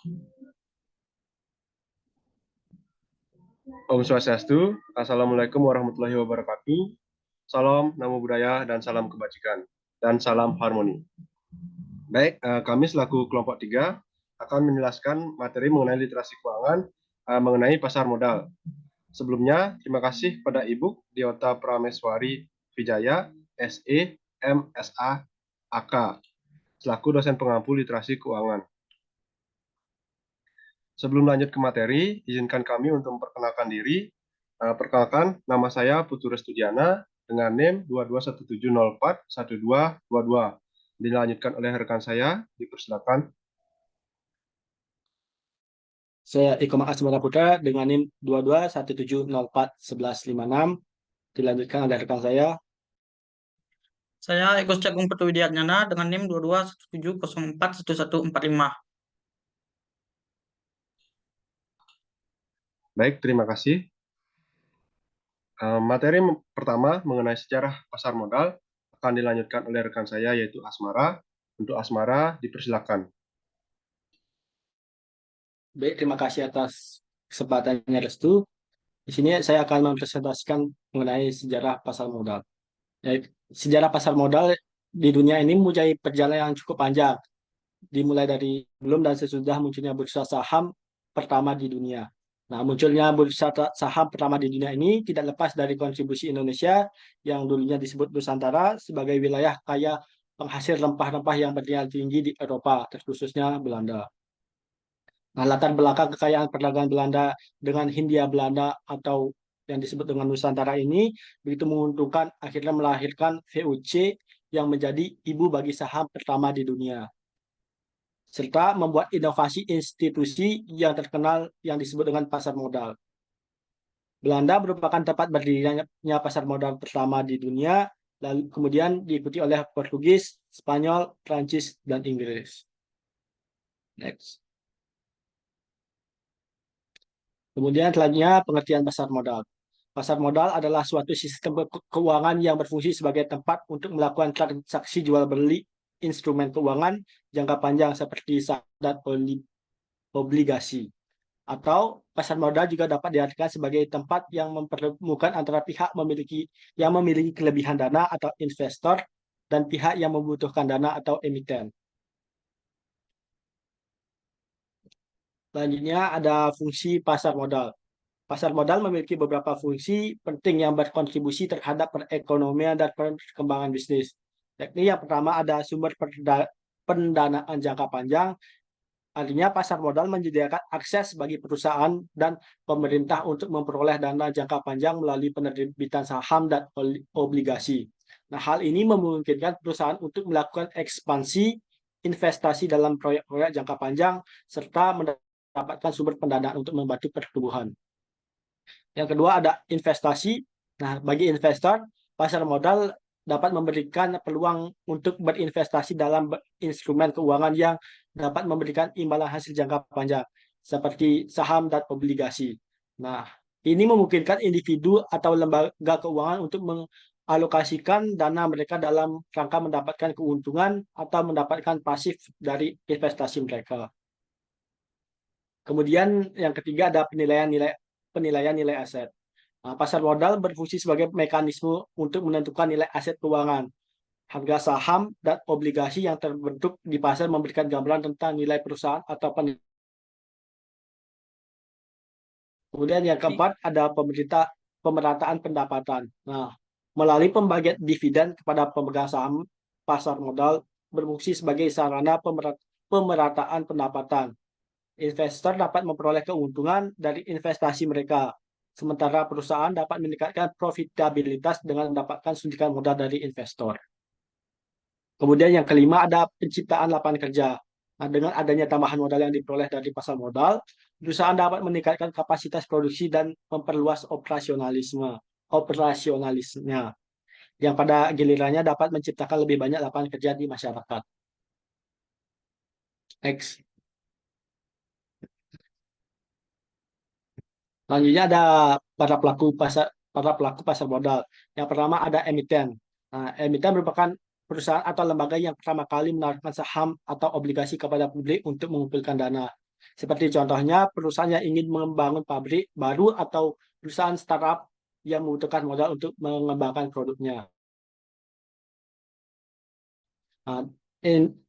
Om Swastiastu, Assalamualaikum warahmatullahi wabarakatuh. Salam, namo budaya, dan salam kebajikan. Dan salam harmoni. Baik, kami selaku kelompok 3 akan menjelaskan materi mengenai literasi keuangan, mengenai pasar modal. Sebelumnya, terima kasih pada Ibu Diota Prameswari Wijaya, SE, MSA, AK, selaku dosen pengampu literasi keuangan. Sebelum lanjut ke materi, izinkan kami untuk memperkenalkan diri. Perkenalkan, nama saya Putu Restudiana dengan NIM 2217041222. Dilanjutkan oleh rekan saya, dipersilakan. Saya Iko Asmara Putra dengan NIM 2217041156. Dilanjutkan oleh rekan saya. Saya Eko Cagung Pertuwidiatnyana dengan NIM 2217041145. Baik, terima kasih. Materi pertama mengenai sejarah pasar modal akan dilanjutkan oleh rekan saya yaitu Asmara. Untuk Asmara, dipersilakan. Baik, terima kasih atas kesempatannya Restu. Di sini saya akan mempresentasikan mengenai sejarah pasar modal. Sejarah pasar modal di dunia ini mempunyai perjalanan yang cukup panjang, dimulai dari belum dan sesudah munculnya bursa saham pertama di dunia. Nah, munculnya bursa saham pertama di dunia ini tidak lepas dari kontribusi Indonesia yang dulunya disebut Nusantara sebagai wilayah kaya penghasil rempah-rempah yang bernilai tinggi di Eropa, terkhususnya Belanda. Nah, latar belakang kekayaan perdagangan Belanda dengan Hindia Belanda atau yang disebut dengan Nusantara ini begitu menguntungkan, akhirnya melahirkan VOC yang menjadi ibu bagi saham pertama di dunia, serta membuat inovasi institusi yang terkenal yang disebut dengan pasar modal. Belanda merupakan tempat berdirinya pasar modal pertama di dunia, lalu kemudian diikuti oleh Portugis, Spanyol, Prancis, dan Inggris. Next. Kemudian selanjutnya pengertian pasar modal. Pasar modal adalah suatu sistem keuangan yang berfungsi sebagai tempat untuk melakukan transaksi jual beli instrumen keuangan jangka panjang seperti saham dan obligasi. Atau pasar modal juga dapat diartikan sebagai tempat yang mempertemukan antara pihak yang memiliki kelebihan dana atau investor dan pihak yang membutuhkan dana atau emiten. Selanjutnya ada fungsi pasar modal. Pasar modal memiliki beberapa fungsi penting yang berkontribusi terhadap perekonomian dan perkembangan bisnis. Yakni yang pertama ada sumber pendanaan jangka panjang. Artinya pasar modal menyediakan akses bagi perusahaan dan pemerintah untuk memperoleh dana jangka panjang melalui penerbitan saham dan obligasi. Nah, hal ini memungkinkan perusahaan untuk melakukan ekspansi, investasi dalam proyek-proyek jangka panjang, serta mendapatkan sumber pendanaan untuk membantu pertumbuhan. Yang kedua ada investasi. Nah, bagi investor, pasar modal dapat memberikan peluang untuk berinvestasi dalam instrumen keuangan yang dapat memberikan imbalan hasil jangka panjang, seperti saham dan obligasi. Nah, ini memungkinkan individu atau lembaga keuangan untuk mengalokasikan dana mereka dalam rangka mendapatkan keuntungan atau mendapatkan pasif dari investasi mereka. Kemudian yang ketiga ada penilaian nilai aset. Nah, pasar modal berfungsi sebagai mekanisme untuk menentukan nilai aset keuangan. Harga saham dan obligasi yang terbentuk di pasar memberikan gambaran tentang nilai perusahaan atau Kemudian yang keempat ada pemerataan pendapatan. Nah, melalui pembagian dividen kepada pemegang saham, pasar modal berfungsi sebagai sarana pemerataan pendapatan. Investor dapat memperoleh keuntungan dari investasi mereka, sementara perusahaan dapat meningkatkan profitabilitas dengan mendapatkan suntikan modal dari investor. Kemudian yang kelima ada penciptaan lapangan kerja. Nah, dengan adanya tambahan modal yang diperoleh dari pasar modal, perusahaan dapat meningkatkan kapasitas produksi dan memperluas operasionalisnya, yang pada gilirannya dapat menciptakan lebih banyak lapangan kerja di masyarakat. Next. Selanjutnya ada para pelaku pasar modal. Yang pertama ada emiten. Nah, emiten merupakan perusahaan atau lembaga yang pertama kali menawarkan saham atau obligasi kepada publik untuk mengumpulkan dana. Seperti contohnya perusahaan yang ingin membangun pabrik baru atau perusahaan startup yang membutuhkan modal untuk mengembangkan produknya. Nah,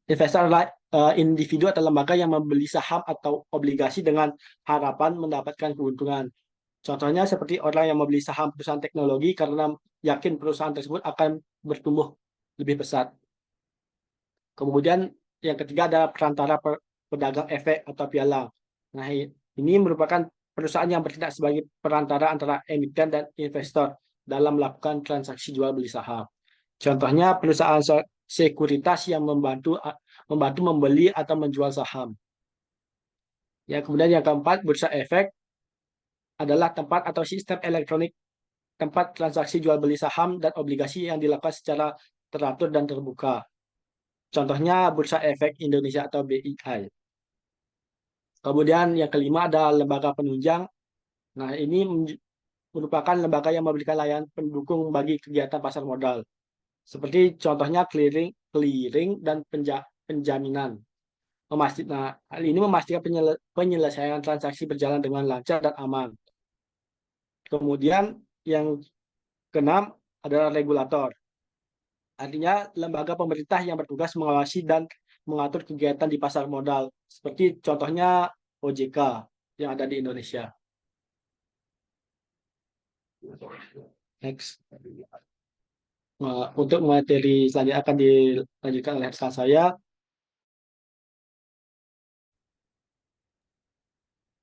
investor adalah individu atau lembaga yang membeli saham atau obligasi dengan harapan mendapatkan keuntungan. Contohnya seperti orang yang membeli saham perusahaan teknologi karena yakin perusahaan tersebut akan bertumbuh lebih besar. Kemudian yang ketiga adalah perantara pedagang efek atau pialang. Nah, ini merupakan perusahaan yang bertindak sebagai perantara antara emiten dan investor dalam melakukan transaksi jual beli saham. Contohnya perusahaan sekuritas yang membantu membeli atau menjual saham. Ya, kemudian yang keempat, bursa efek adalah tempat atau sistem elektronik tempat transaksi jual beli saham dan obligasi yang dilakukan secara teratur dan terbuka. Contohnya Bursa Efek Indonesia atau BII. Kemudian yang kelima ada lembaga penunjang. Nah, ini merupakan lembaga yang memberikan layanan pendukung bagi kegiatan pasar modal. Seperti contohnya clearing dan penjaminan. Nah, hal ini memastikan penyelesaian transaksi berjalan dengan lancar dan aman. Kemudian yang keenam adalah regulator. Artinya lembaga pemerintah yang bertugas mengawasi dan mengatur kegiatan di pasar modal. Seperti contohnya OJK yang ada di Indonesia. Next. Nah, untuk materi selanjutnya akan dilanjutkan oleh rekan saya.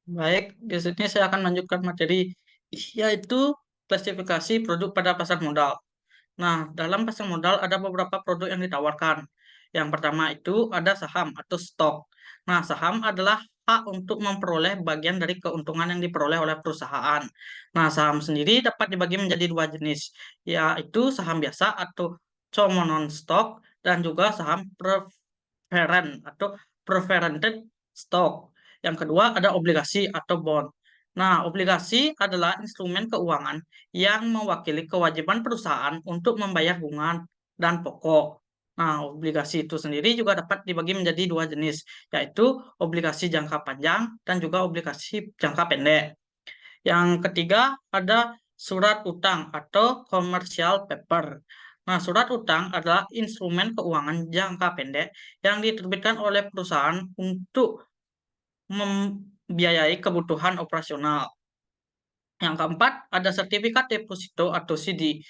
Baik, di sini saya akan lanjutkan materi yaitu klasifikasi produk pada pasar modal. Nah, dalam pasar modal ada beberapa produk yang ditawarkan. Yang pertama itu ada saham atau stok. Nah, saham adalah hak untuk memperoleh bagian dari keuntungan yang diperoleh oleh perusahaan. Nah, saham sendiri dapat dibagi menjadi dua jenis, yaitu saham biasa atau common stock dan juga saham preferred atau preferred stock. Yang kedua ada obligasi atau bond. Nah, obligasi adalah instrumen keuangan yang mewakili kewajiban perusahaan untuk membayar bunga dan pokok. Nah, obligasi itu sendiri juga dapat dibagi menjadi dua jenis, yaitu obligasi jangka panjang dan juga obligasi jangka pendek. Yang ketiga ada surat utang atau commercial paper. Nah, surat utang adalah instrumen keuangan jangka pendek yang diterbitkan oleh perusahaan untuk membiayai kebutuhan operasional. Yang keempat, ada sertifikat deposito atau CD.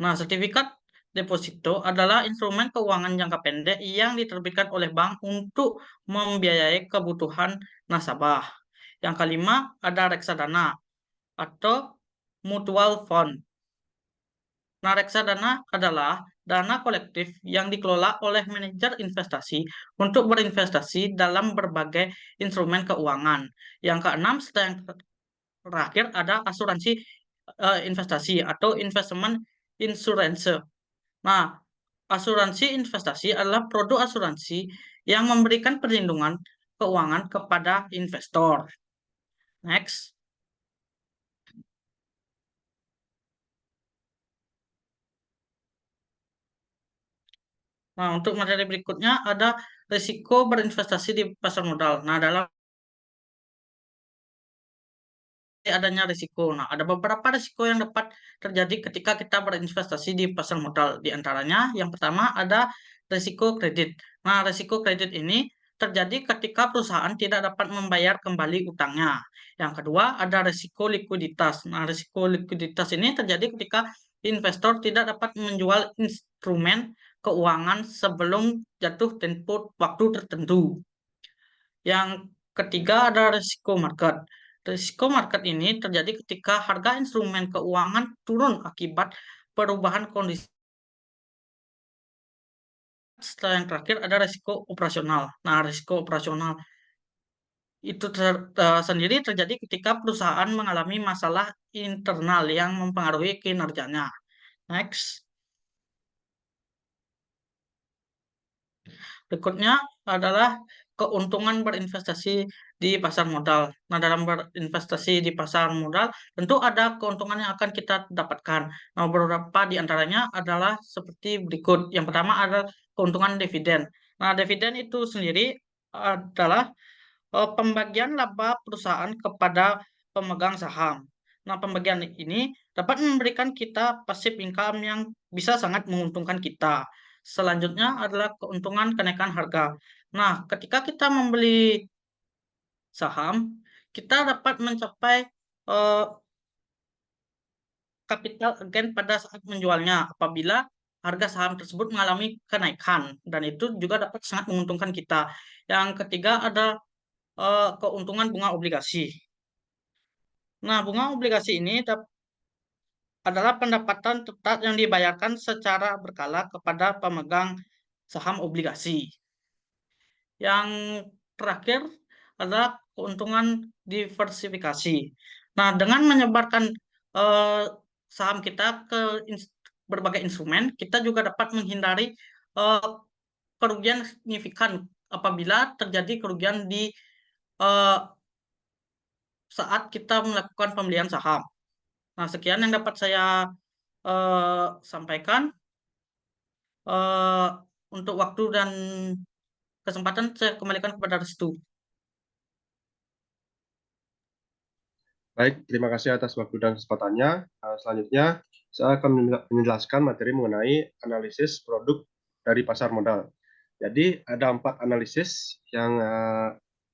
Nah, sertifikat deposito adalah instrumen keuangan jangka pendek yang diterbitkan oleh bank untuk membiayai kebutuhan nasabah. Yang kelima, ada reksadana atau mutual fund. Nah, reksadana adalah dana kolektif yang dikelola oleh manajer investasi untuk berinvestasi dalam berbagai instrumen keuangan. Yang keenam, serta yang terakhir ada asuransi investasi atau investment insurance. Nah, asuransi investasi adalah produk asuransi yang memberikan perlindungan keuangan kepada investor. Next. Nah, untuk materi berikutnya ada risiko berinvestasi di pasar modal. Nah, dalam adanya risiko. Nah, ada beberapa risiko yang dapat terjadi ketika kita berinvestasi di pasar modal. Di antaranya, yang pertama ada risiko kredit. Nah, risiko kredit ini terjadi ketika perusahaan tidak dapat membayar kembali utangnya. Yang kedua, ada risiko likuiditas. Nah, risiko likuiditas ini terjadi ketika investor tidak dapat menjual instrumen keuangan sebelum jatuh tempo waktu tertentu. Yang ketiga ada risiko market. Risiko market ini terjadi ketika harga instrumen keuangan turun akibat perubahan kondisi. Setelah yang terakhir ada risiko operasional. Nah, risiko operasional itu sendiri terjadi ketika perusahaan mengalami masalah internal yang mempengaruhi kinerjanya. Next. Berikutnya adalah keuntungan berinvestasi di pasar modal. Nah, dalam berinvestasi di pasar modal, tentu ada keuntungan yang akan kita dapatkan. Nah, beberapa di antaranya adalah seperti berikut. Yang pertama adalah keuntungan dividen. Nah, dividen itu sendiri adalah pembagian laba perusahaan kepada pemegang saham. Nah, pembagian ini dapat memberikan kita passive income yang bisa sangat menguntungkan kita. Selanjutnya adalah keuntungan kenaikan harga. Nah, ketika kita membeli saham, kita dapat mencapai eh, capital gain pada saat menjualnya apabila harga saham tersebut mengalami kenaikan dan itu juga dapat sangat menguntungkan kita. Yang ketiga ada keuntungan bunga obligasi. Nah, bunga obligasi ini adalah pendapatan tetap yang dibayarkan secara berkala kepada pemegang saham obligasi. Yang terakhir adalah keuntungan diversifikasi. Nah, dengan menyebarkan eh, saham kita ke berbagai instrumen, kita juga dapat menghindari eh, kerugian signifikan apabila terjadi kerugian di eh, saat kita melakukan pembelian saham. Nah, sekian yang dapat saya sampaikan. Eh, untuk waktu dan kesempatan saya kembalikan kepada Restu. Baik, terima kasih atas waktu dan kesempatannya. Selanjutnya, saya akan menjelaskan materi mengenai analisis produk dari pasar modal. Jadi, ada 4 analisis yang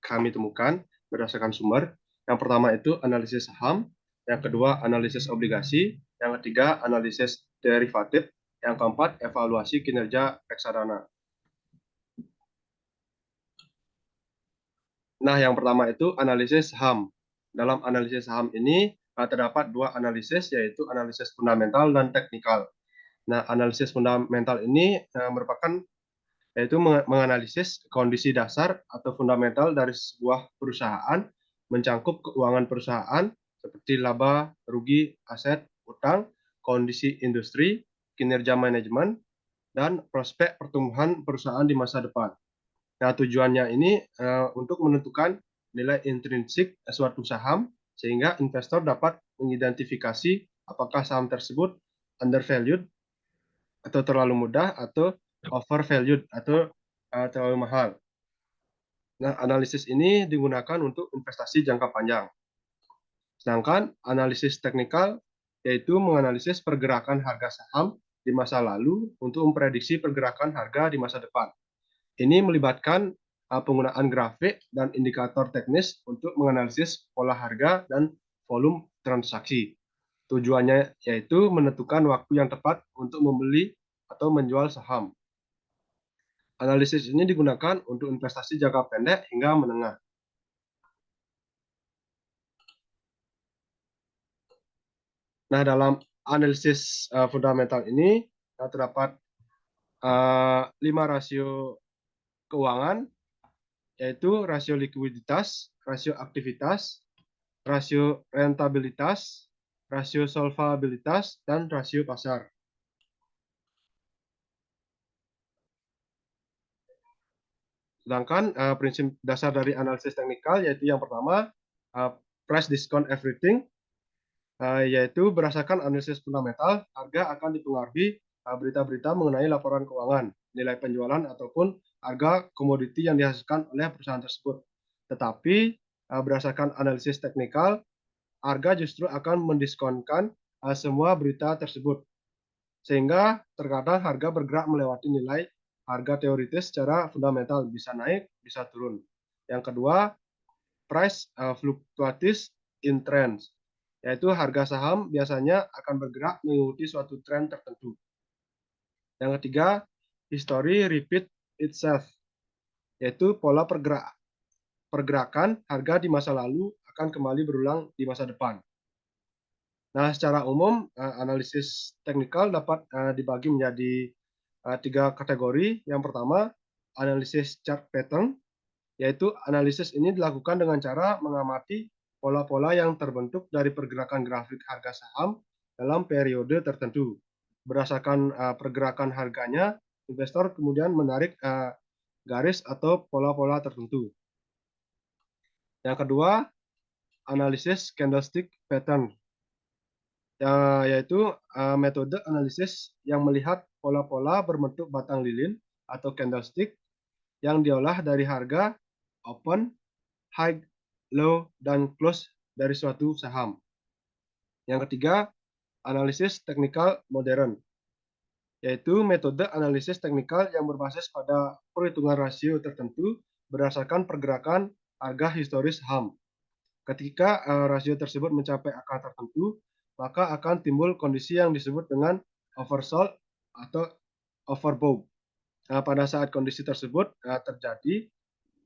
kami temukan berdasarkan sumber. Yang pertama itu analisis saham, yang kedua analisis obligasi, yang ketiga analisis derivatif, yang keempat evaluasi kinerja reksadana. Nah, yang pertama itu analisis saham. Dalam analisis saham ini terdapat 2 analisis, yaitu analisis fundamental dan teknikal. Nah, analisis fundamental ini merupakan yaitu menganalisis kondisi dasar atau fundamental dari sebuah perusahaan, mencangkup keuangan perusahaan seperti laba, rugi, aset, utang, kondisi industri, kinerja manajemen, dan prospek pertumbuhan perusahaan di masa depan. Nah, tujuannya ini untuk menentukan nilai intrinsik suatu saham sehingga investor dapat mengidentifikasi apakah saham tersebut undervalued atau terlalu mudah atau overvalued atau terlalu mahal. Nah, analisis ini digunakan untuk investasi jangka panjang. Sedangkan analisis teknikal yaitu menganalisis pergerakan harga saham di masa lalu untuk memprediksi pergerakan harga di masa depan. Ini melibatkan penggunaan grafik dan indikator teknis untuk menganalisis pola harga dan volume transaksi. Tujuannya yaitu menentukan waktu yang tepat untuk membeli atau menjual saham. Analisis ini digunakan untuk investasi jangka pendek hingga menengah. Nah, dalam analisis fundamental ini terdapat 5 rasio keuangan, yaitu rasio likuiditas, rasio aktivitas, rasio rentabilitas, rasio solvabilitas, dan rasio pasar. Sedangkan prinsip dasar dari analisis teknikal yaitu yang pertama, price discount everything, yaitu berdasarkan analisis fundamental, harga akan dipengaruhi berita-berita mengenai laporan keuangan, nilai penjualan, ataupun harga komoditi yang dihasilkan oleh perusahaan tersebut. Tetapi berdasarkan analisis teknikal, harga justru akan mendiskonkan semua berita tersebut. Sehingga terkadang harga bergerak melewati nilai harga teoritis secara fundamental, bisa naik, bisa turun. Yang kedua, price fluctuates in trends, yaitu harga saham biasanya akan bergerak mengikuti suatu tren tertentu. Yang ketiga, history repeat itself, yaitu pola pergerakan harga di masa lalu akan kembali berulang di masa depan. Nah, secara umum, analisis teknikal dapat dibagi menjadi 3 kategori. Yang pertama, analisis chart pattern, yaitu analisis ini dilakukan dengan cara mengamati pola-pola yang terbentuk dari pergerakan grafik harga saham dalam periode tertentu. Berdasarkan pergerakan harganya, investor kemudian menarik garis atau pola-pola tertentu. Yang kedua, analisis candlestick pattern, yaitu metode analisis yang melihat pola-pola berbentuk batang lilin atau candlestick yang diolah dari harga open, high, low, dan close dari suatu saham. Yang ketiga, analisis teknikal modern, yaitu metode analisis teknikal yang berbasis pada perhitungan rasio tertentu berdasarkan pergerakan harga historis saham. Ketika rasio tersebut mencapai angka tertentu, maka akan timbul kondisi yang disebut dengan oversold atau overbought. Pada saat kondisi tersebut terjadi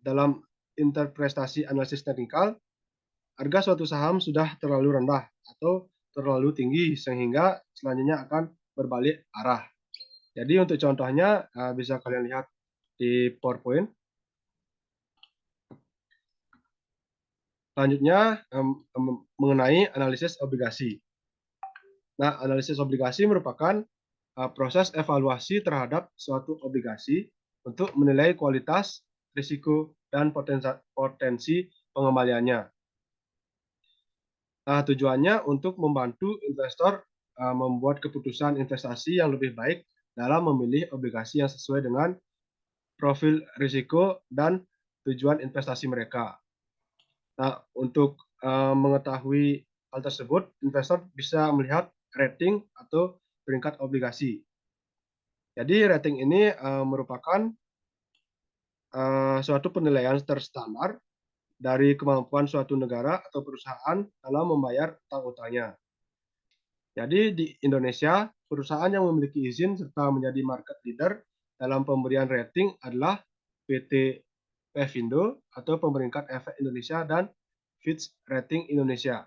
dalam interpretasi analisis teknikal, harga suatu saham sudah terlalu rendah atau terlalu tinggi sehingga selanjutnya akan berbalik arah. Jadi untuk contohnya bisa kalian lihat di PowerPoint. Selanjutnya mengenai analisis obligasi. Nah, analisis obligasi merupakan proses evaluasi terhadap suatu obligasi untuk menilai kualitas, risiko, dan potensi pengembaliannya. Tujuannya untuk membantu investor membuat keputusan investasi yang lebih baik dalam memilih obligasi yang sesuai dengan profil risiko dan tujuan investasi mereka. Nah, untuk mengetahui hal tersebut, investor bisa melihat rating atau peringkat obligasi. Jadi rating ini merupakan suatu penilaian terstandar dari kemampuan suatu negara atau perusahaan dalam membayar utang-utangnya. Jadi di Indonesia, perusahaan yang memiliki izin serta menjadi market leader dalam pemberian rating adalah PT Pevindo atau Pemeringkat Efek Indonesia dan Fitch Rating Indonesia.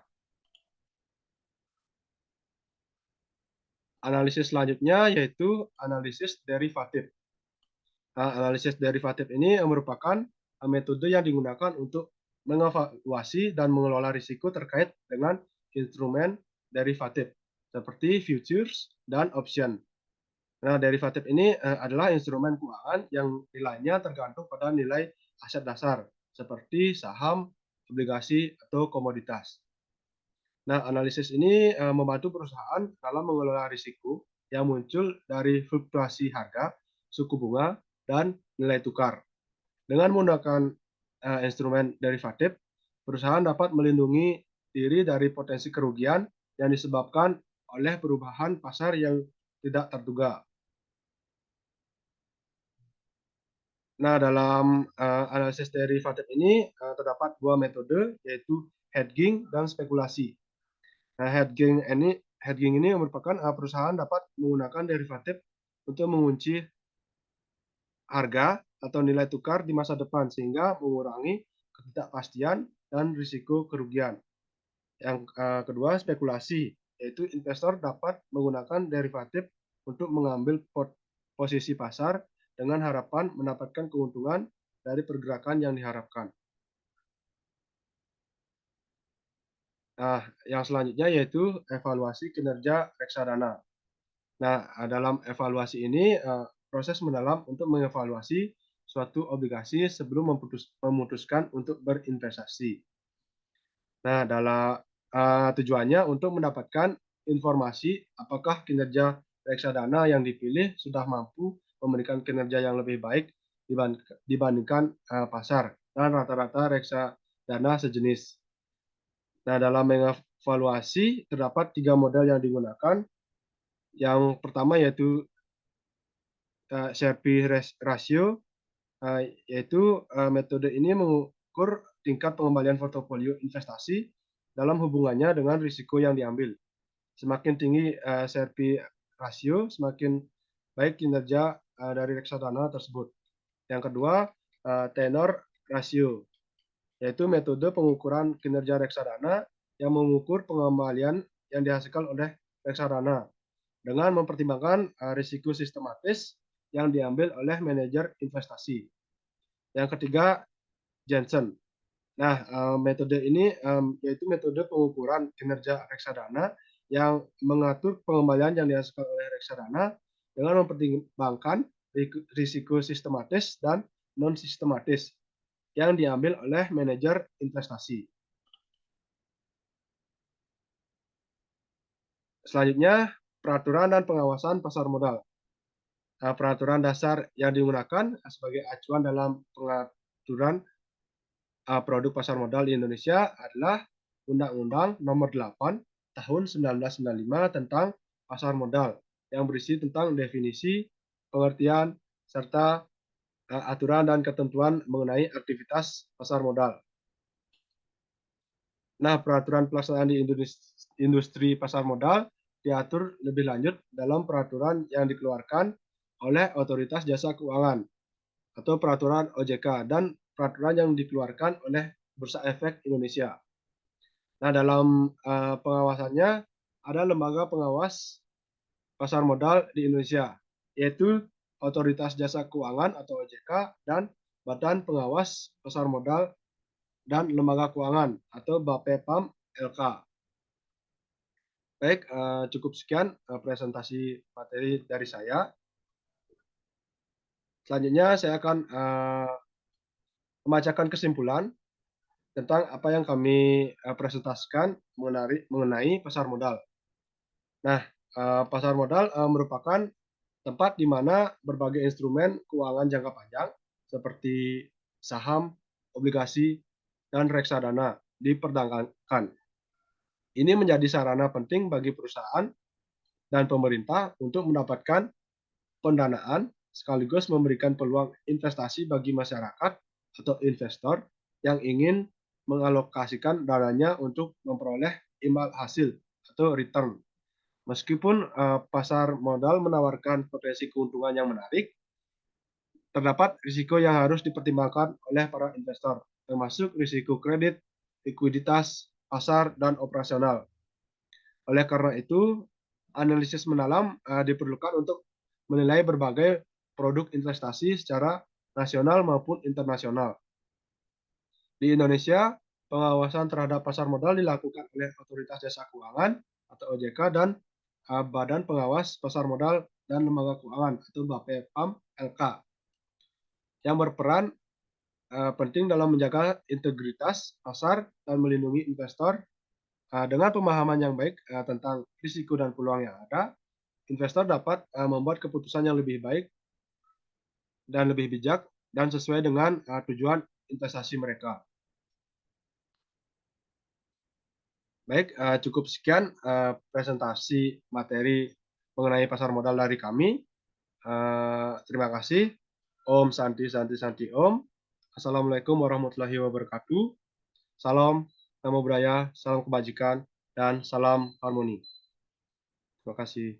Analisis selanjutnya yaitu analisis derivatif. Analisis derivatif ini merupakan metode yang digunakan untuk mengevaluasi dan mengelola risiko terkait dengan instrumen derivatif seperti futures dan option. Nah, derivatif ini adalah instrumen keuangan yang nilainya tergantung pada nilai aset dasar seperti saham, obligasi, atau komoditas. Nah, analisis ini membantu perusahaan dalam mengelola risiko yang muncul dari fluktuasi harga, suku bunga, dan nilai tukar. Dengan menggunakan instrumen derivatif, perusahaan dapat melindungi diri dari potensi kerugian yang disebabkan oleh perubahan pasar yang tidak terduga. Nah, dalam analisis derivatif ini terdapat dua metode, yaitu hedging dan spekulasi. Nah, hedging ini merupakan perusahaan dapat menggunakan derivatif untuk mengunci harga atau nilai tukar di masa depan sehingga mengurangi ketidakpastian dan risiko kerugian. Yang kedua, spekulasi, yaitu investor dapat menggunakan derivatif untuk mengambil posisi pasar dengan harapan mendapatkan keuntungan dari pergerakan yang diharapkan. Nah, yang selanjutnya yaitu evaluasi kinerja reksadana. Nah, dalam evaluasi ini proses mendalam untuk mengevaluasi suatu obligasi sebelum memutuskan untuk berinvestasi. Nah, dalam tujuannya untuk mendapatkan informasi apakah kinerja reksadana yang dipilih sudah mampu memberikan kinerja yang lebih baik dibandingkan pasar dan rata-rata reksadana sejenis. Nah, dalam mengevaluasi terdapat 3 model yang digunakan. Yang pertama yaitu Sharpe ratio, yaitu metode ini mengukur tingkat pengembalian portofolio investasi dalam hubungannya dengan risiko yang diambil. Semakin tinggi Sharpe ratio, semakin baik kinerja dari reksadana tersebut. Yang kedua, tenor ratio, yaitu metode pengukuran kinerja reksadana yang mengukur pengembalian yang dihasilkan oleh reksadana dengan mempertimbangkan risiko sistematis yang diambil oleh manajer investasi. Yang ketiga, Jensen. Nah, metode ini yaitu metode pengukuran kinerja reksadana yang mengatur pengembalian yang dihasilkan oleh reksadana dengan mempertimbangkan risiko sistematis dan non-sistematis yang diambil oleh manajer investasi. Selanjutnya, peraturan dan pengawasan pasar modal. Peraturan dasar yang digunakan sebagai acuan dalam pengaturan produk pasar modal di Indonesia adalah Undang-Undang Nomor 8 Tahun 1995 tentang pasar modal yang berisi tentang definisi, pengertian, serta aturan dan ketentuan mengenai aktivitas pasar modal. Nah, peraturan pelaksanaan di industri pasar modal diatur lebih lanjut dalam peraturan yang dikeluarkan oleh Otoritas Jasa Keuangan atau peraturan OJK dan peraturan yang dikeluarkan oleh Bursa Efek Indonesia. Nah, dalam pengawasannya ada lembaga pengawas pasar modal di Indonesia, yaitu Otoritas Jasa Keuangan atau OJK dan Badan Pengawas Pasar Modal dan Lembaga Keuangan atau BAPEPAM LK. Baik, cukup sekian presentasi materi dari saya. Selanjutnya saya akan membacakan kesimpulan tentang apa yang kami presentasikan mengenai pasar modal. Nah, pasar modal merupakan tempat di mana berbagai instrumen keuangan jangka panjang seperti saham, obligasi, dan reksadana diperdagangkan. Ini menjadi sarana penting bagi perusahaan dan pemerintah untuk mendapatkan pendanaan sekaligus memberikan peluang investasi bagi masyarakat atau investor yang ingin mengalokasikan dananya untuk memperoleh imbal hasil atau return. Meskipun pasar modal menawarkan potensi keuntungan yang menarik, terdapat risiko yang harus dipertimbangkan oleh para investor, termasuk risiko kredit, likuiditas, pasar, dan operasional. Oleh karena itu, analisis mendalam diperlukan untuk menilai berbagai produk investasi secara nasional maupun internasional. Di Indonesia, pengawasan terhadap pasar modal dilakukan oleh Otoritas Jasa Keuangan atau OJK dan Badan Pengawas Pasar Modal dan Lembaga Keuangan atau BAPEPAM LK yang berperan penting dalam menjaga integritas pasar dan melindungi investor. Dengan pemahaman yang baik tentang risiko dan peluang yang ada, investor dapat membuat keputusan yang lebih baik dan lebih bijak dan sesuai dengan tujuan investasi mereka. Baik, cukup sekian presentasi materi mengenai pasar modal dari kami. Terima kasih. Om Santi Santi Santi Om. Assalamualaikum warahmatullahi wabarakatuh. Salam Namo Buddhaya, salam kebajikan, dan salam harmoni. Terima kasih.